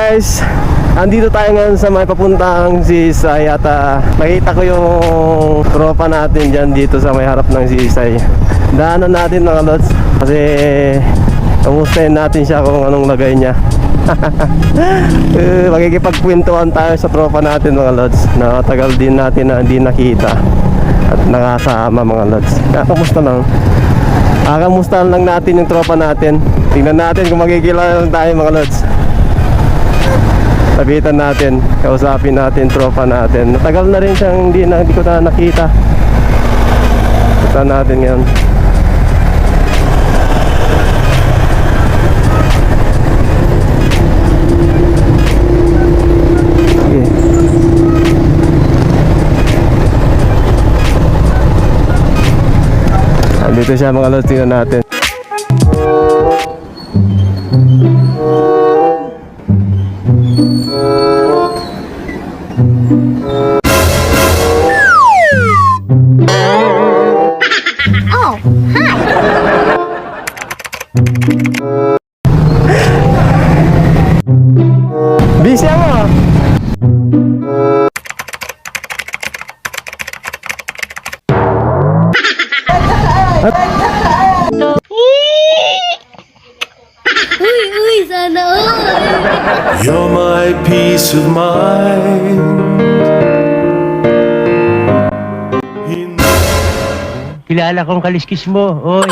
guys, andito tayo ngayon sa may papuntang Sisay at nakita ko yung tropa natin dyan dito sa may harap ng Sisay. Daanan natin mga lods kasi kamustahin natin siya kung anong lagay niya. Makikipagkwentuhan tayo sa tropa natin mga lods na tagal din natin na hindi nakita at nakasama mga lods. Kamusta lang? Kamustahan lang natin yung tropa natin. Tingnan natin kung magkikilala lang tayo mga lods. Lapitan natin, kausapin natin tropa natin. Matagal na rin siyang hindi ko na nakita. Punta natin ngayon. Okay. Dito siya mga lods, tingnan natin. Oh, hi. Busy ako ah. Uy, sana all. You're my peace of mind. Kilala kong kaliskis mo, oy.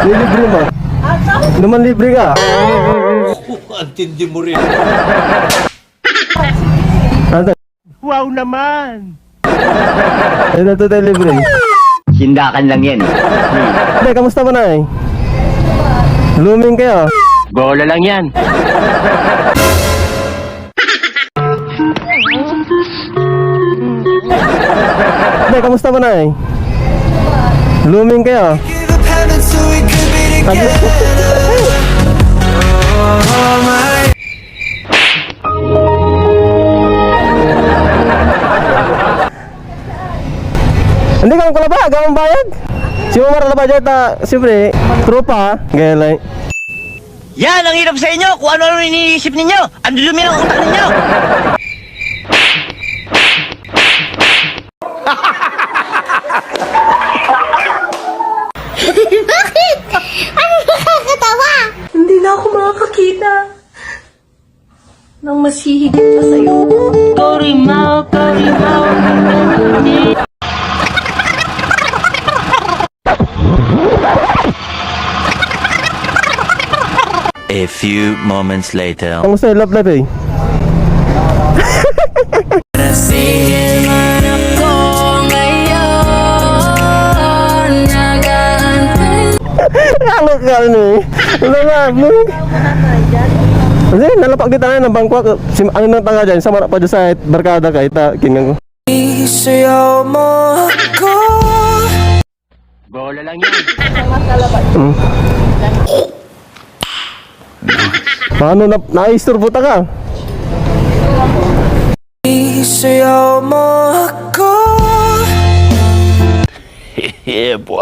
Libre mo. Naman libre ka. Antindi mo rin. Ano? Wow naman! Ano to tayo libre? Sindakan lang yan. Hindi, kamusta mo na eh? Blooming kayo. Bola lang yan. Hindi, kamusta mo na eh? Blooming kayo. Hindi ka lang ba? Gawang bayag? Si Omar na ba dyan? Siyempre, tropa. Gaya lang. Yan ang hirap sa inyo kung ano iniisip ninyo. Ang dumi ng utak ninyo. Bakit? Ano nakakatawa? Hindi na ako makakakita ng mas hihigit pa sa'yo. Korimaw. A few moments later. Kamusta yung love life eh? Ano ka ano eh? Ano nga? Kasi nalapak di tayo ng bangkwa. Ano nang tanga dyan? Sama na pa dyan sa barkada ka. Ita, kingan ko. Isayaw mo ako. Bola lang yan. Paano na-isturbo ta ka? Isayaw mo ako. Yeah, boy.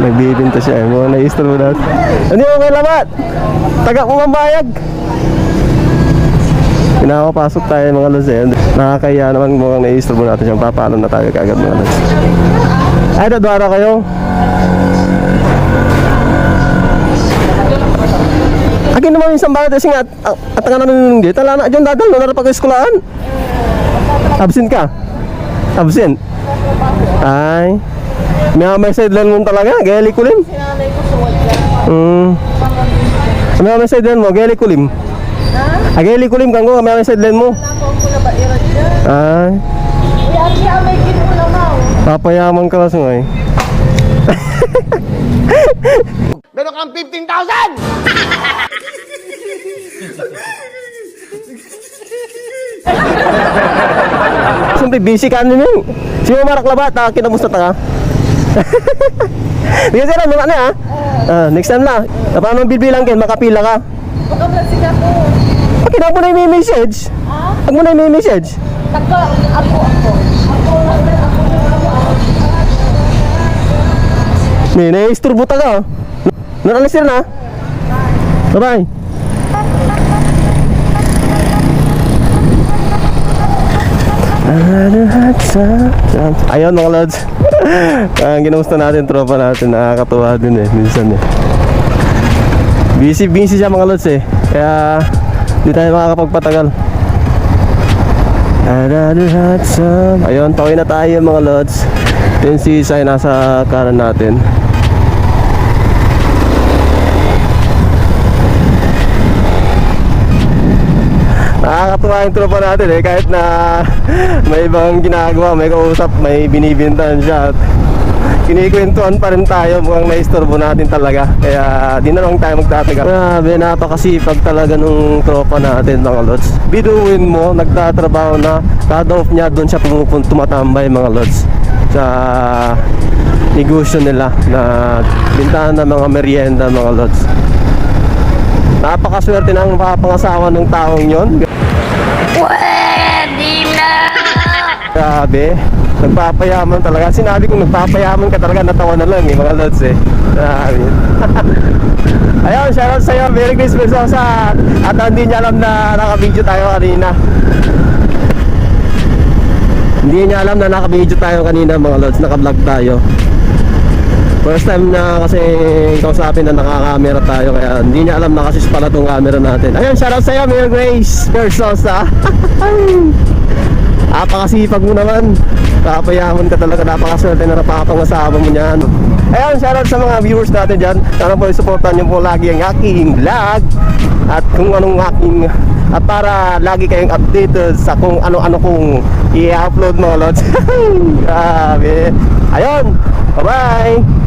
Nagbibinta siya. Mga na-isturbo natin. Ano yung mga labat? Taga ko mambayag. Pinakapasok tayo mga lods. Nakakaya naman mukhang na-isturbo natin siyang papaalam na tayo kagad mga lods. Ay, dadwara kayo. Akin naman yung sambalat kasi nga at nga naman hindi. Tala na dyan dadal. Nanarap ako eskulahan. Absent ka? Absent? Ay. May sideline mo talaga. Gaya likulim. May sideline mo. Gaya likulim. Gaya likulim kang ko. May sideline mo. Ay. Papayaman ka lang ngay. Meron kang 15,000! Siyempre, busy ka ano yun. Si Omar Klabat, kinamusta ta ka? Bigyan sila, mga na ha? Next time na. Paano bibilang kin? Makapila ka? Makablasik ako. Okay, huwag mo na yung message. Huwag mo na yung message. Ako. May naisturbo ta ka. Naralis sila na. Bye-bye. Ayun mga lods. Ginusta natin tropa natin. Nakakatuwa din eh minsan eh. Busy siya mga lods eh. Kaya di tayo makakapagpatagal. Ayun, tawin na tayo mga lods. Yung sisay nasa kanan natin. Nakakatuwa yung tropa natin eh. Kahit na may ibang ginagawa, may kausap, may binibintahan siya, at kinikwentuhan pa rin tayo. Mukhang naistorbo natin talaga. Kaya di na lang tayo magtatagal. Grabe, napakasipag talaga nung tropa natin mga lods. Biduin mo, nagtatrabaho na, kada off niya doon siya tumatambay mga lods sa negosyo nila na bintahan ng mga merienda mga lods. Napakaswerte ng makapangasawa ng taong yon. Pwede na! Grabe, nagpapayaman talaga. Sinabi kong nagpapayaman ka talaga, natawa na lang eh mga lods eh. Grabe. Ayun, shoutout sa'yo, Merry Christmas sa at hindi niya alam na naka-video tayo kanina. Hindi niya alam na naka-video tayo kanina mga lods, naka-vlog tayo. First time na kasi kausapin na naka-camera tayo, kaya hindi niya alam na kasi pala itong camera natin. Ayun, shoutout sa'yo, Mayor Grace Persosa. Napakasipag mo naman. Papayaman ka talaga, napakaswerte na napapangasawa mo niyan. Ayun, shoutout sa mga viewers natin dyan. Sana po supportan niyo po lagi ang aking vlog at kung anong aking at para lagi kayong updated sa kung ano-ano kong i-upload mga lods. Grabe. Ayun, bye-bye.